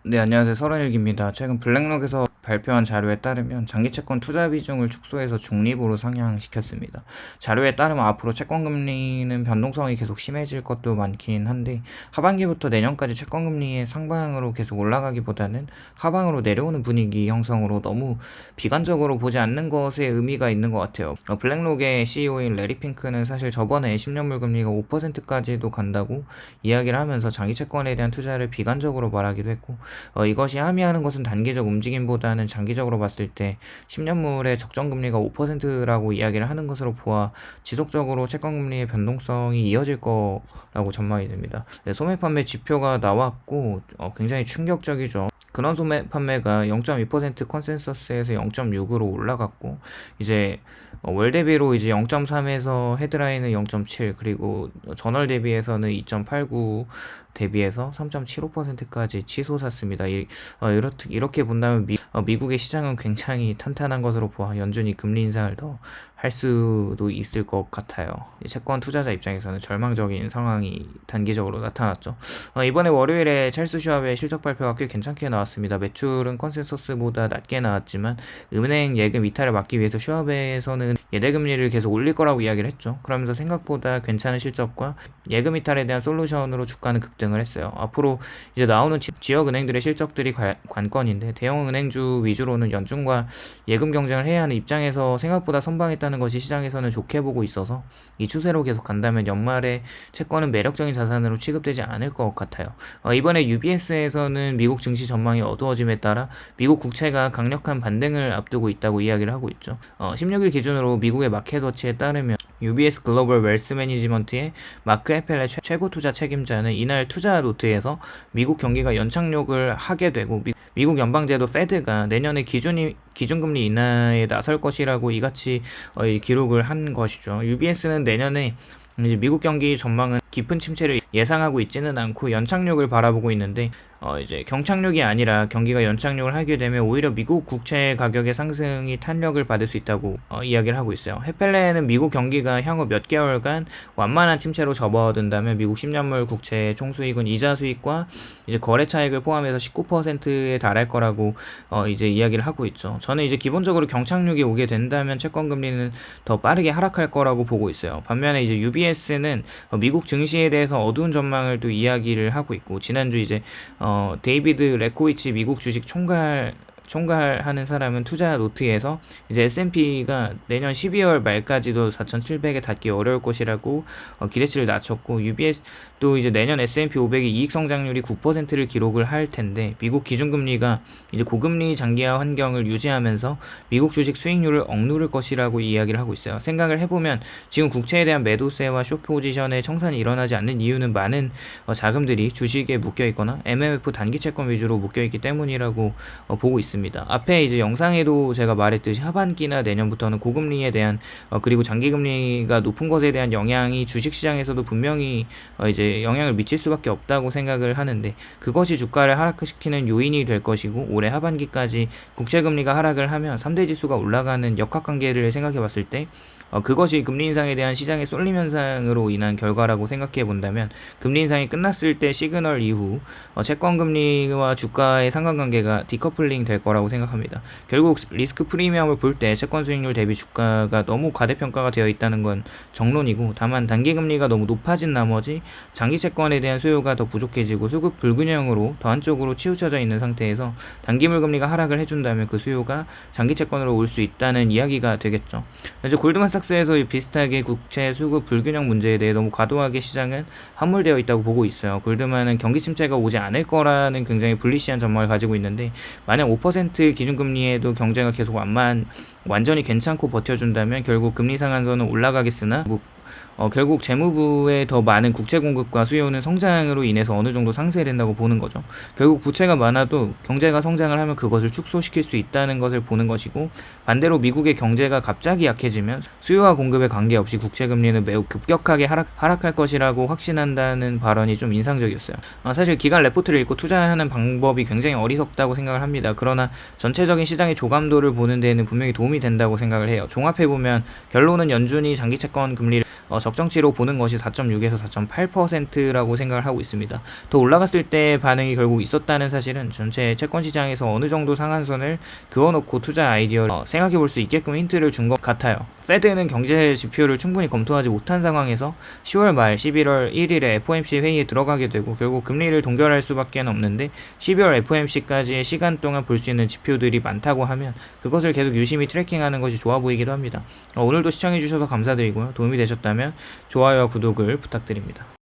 네, 안녕하세요. 서른일기입니다. 최근 블랙록에서 발표한 자료에 따르면 장기채권 투자 비중을 축소해서 중립으로 상향시켰습니다. 자료에 따르면 앞으로 채권금리는 변동성이 계속 심해질 것도 많긴 한데 하반기부터 내년까지 채권금리의 상방으로 계속 올라가기보다는 하방으로 내려오는 분위기 형성으로 너무 비관적으로 보지 않는 것에 의미가 있는 것 같아요. 블랙록의 CEO인 레리 핑크는 사실 저번에 10년물 금리가 5%까지도 간다고 이야기를 하면서 장기채권에 대한 투자를 비관적으로 말하기도 했고 이것이 함의하는 것은 단기적 움직임보다는 장기적으로 봤을 때 10년물의 적정금리가 5%라고 이야기를 하는 것으로 보아 지속적으로 채권금리의 변동성이 이어질 거라고 전망이 됩니다. 네, 소매 판매 지표가 나왔고 굉장히 충격적이죠. 근원 소매 판매가 0.2% 컨센서스에서 0.6으로 올라갔고 이제 월 대비로 이제 0.3에서 헤드라인은 0.7 그리고 전월 대비해서는 2.89 대비해서 3.75%까지 치솟았습니다. 이렇게 본다면 미국의 시장은 굉장히 탄탄한 것으로 보아 연준이 금리 인상을 더 할 수도 있을 것 같아요. 채권 투자자 입장에서는 절망적인 상황이 단기적으로 나타났죠. 이번에 월요일에 찰스 슈왑의 실적 발표가 꽤 괜찮게 나왔습니다. 매출은 컨센서스보다 낮게 나왔지만 은행 예금 이탈을 막기 위해서 슈왑에서는 예대금리를 계속 올릴 거라고 이야기를 했죠. 그러면서 생각보다 괜찮은 실적과 예금 이탈에 대한 솔루션으로 주가는 급등을 했어요. 앞으로 이제 나오는 지역 은행들의 실적들이 관건인데 대형 은행주 위주로는 연준과 예금 경쟁을 해야 하는 입장에서 생각보다 선방했다는 것이 시장에서는 좋게 보고 있어서 이 추세로 계속 간다면 연말에 채권은 매력적인 자산으로 취급되지 않을 것 같아요. 이번에 UBS에서는 미국 증시 전망이 어두워짐에 따라 미국 국채가 강력한 반등을 앞두고 있다고 이야기를 하고 있죠. 16일 기준으로 미국의 마켓워치에 따르면 UBS 글로벌 웰스 매니지먼트의 마크 에펠레 최고 투자 책임자는 이날 투자 노트에서 미국 경기가 연착륙을 하게 되고 미국 연방제도 페드가 내년에 기준금리 인하에 나설 것이라고 이같이 기록을 한 것이죠. UBS는 내년에 이제 미국 경기 전망은 깊은 침체를 예상하고 있지는 않고 연착륙을 바라보고 있는데 이제 경착륙이 아니라 경기가 연착륙을 하게 되면 오히려 미국 국채 가격의 상승이 탄력을 받을 수 있다고 이야기를 하고 있어요. 헤펠레는 미국 경기가 향후 몇 개월간 완만한 침체로 접어든다면 미국 10년물 국채의 총수익은 이자 수익과 이제 거래 차익을 포함해서 19%에 달할 거라고 이제 이야기를 하고 있죠. 저는 이제 기본적으로 경착륙이 오게 된다면 채권 금리는 더 빠르게 하락할 거라고 보고 있어요. 반면에 이제 UBS는 미국 증시에 대해서 어두운 전망을 또 이야기를 하고 있고 지난주 이제 데이비드 레코위치 미국 주식 총괄하는 사람은 투자 노트에서 이제 S&P가 내년 12월 말까지도 4,700에 닿기 어려울 것이라고 기대치를 낮췄고 UBS도 이제 내년 S&P 500의 이익 성장률이 9%를 기록을 할 텐데 미국 기준금리가 이제 고금리 장기화 환경을 유지하면서 미국 주식 수익률을 억누를 것이라고 이야기를 하고 있어요. 생각을 해보면 지금 국채에 대한 매도세와 숏 포지션의 청산이 일어나지 않는 이유는 많은 자금들이 주식에 묶여있거나 MMF 단기 채권 위주로 묶여있기 때문이라고 보고 있습니다. 앞에 이제 영상에도 제가 말했듯이 하반기나 내년부터는 고금리에 대한 그리고 장기금리가 높은 것에 대한 영향이 주식시장에서도 분명히 이제 영향을 미칠 수밖에 없다고 생각을 하는데 그것이 주가를 하락시키는 요인이 될 것이고 올해 하반기까지 국채금리가 하락을 하면 3대 지수가 올라가는 역학관계를 생각해 봤을 때 그것이 금리 인상에 대한 시장의 쏠림 현상으로 인한 결과라고 생각해 본다면 금리 인상이 끝났을 때 시그널 이후 채권 금리와 주가의 상관관계가 디커플링 될 거라고 생각합니다. 결국 리스크 프리미엄을 볼 때 채권 수익률 대비 주가가 너무 과대평가가 되어 있다는 건 정론이고 다만 단기 금리가 너무 높아진 나머지 장기 채권에 대한 수요가 더 부족해지고 수급 불균형으로 더 한쪽으로 치우쳐져 있는 상태에서 단기물 금리가 하락을 해준다면 그 수요가 장기 채권으로 올 수 있다는 이야기가 되겠죠. 이제 골드만삭스에서 비슷하게 국채 수급 불균형 문제에 대해 너무 과도하게 시장은 함몰되어 있다고 보고 있어요. 골드만은 경기 침체가 오지 않을 거라는 굉장히 불리시한 전망을 가지고 있는데 만약 5% 기준금리에도 경제가 계속 완전히 괜찮고 버텨준다면 결국 금리 상한선은 올라가겠으나 결국 재무부의 더 많은 국채 공급과 수요는 성장으로 인해서 어느 정도 상쇄된다고 보는 거죠. 결국 부채가 많아도 경제가 성장을 하면 그것을 축소시킬 수 있다는 것을 보는 것이고 반대로 미국의 경제가 갑자기 약해지면 수요와 공급에 관계없이 국채 금리는 매우 급격하게 하락할 것이라고 확신한다는 발언이 좀 인상적이었어요. 사실 기간 레포트를 읽고 투자하는 방법이 굉장히 어리석다고 생각을 합니다. 그러나 전체적인 시장의 조감도를 보는 데에는 분명히 도움이 도움이 된다고 생각을 해요. 종합해보면 결론은 연준이 장기 채권 금리를 적정치로 보는 것이 4.6에서 4.8%라고 생각을 하고 있습니다. 더 올라갔을 때 반응이 결국 있었다는 사실은 전체 채권 시장에서 어느 정도 상한선을 그어놓고 투자 아이디어를 생각해 볼 수 있게끔 힌트를 준 것 같아요. 페드는 경제 지표를 충분히 검토하지 못한 상황에서 10월 말 11월 1일에 FOMC 회의에 들어가게 되고 결국 금리를 동결할 수밖에 없는데 12월 FOMC까지의 시간 동안 볼 수 있는 지표들이 많다고 하면 그것을 계속 유심히 트래킹하는 것이 좋아 보이기도 합니다. 오늘도 시청해주셔서 감사드리고요. 도움이 되셨다면 좋아요와 구독을 부탁드립니다.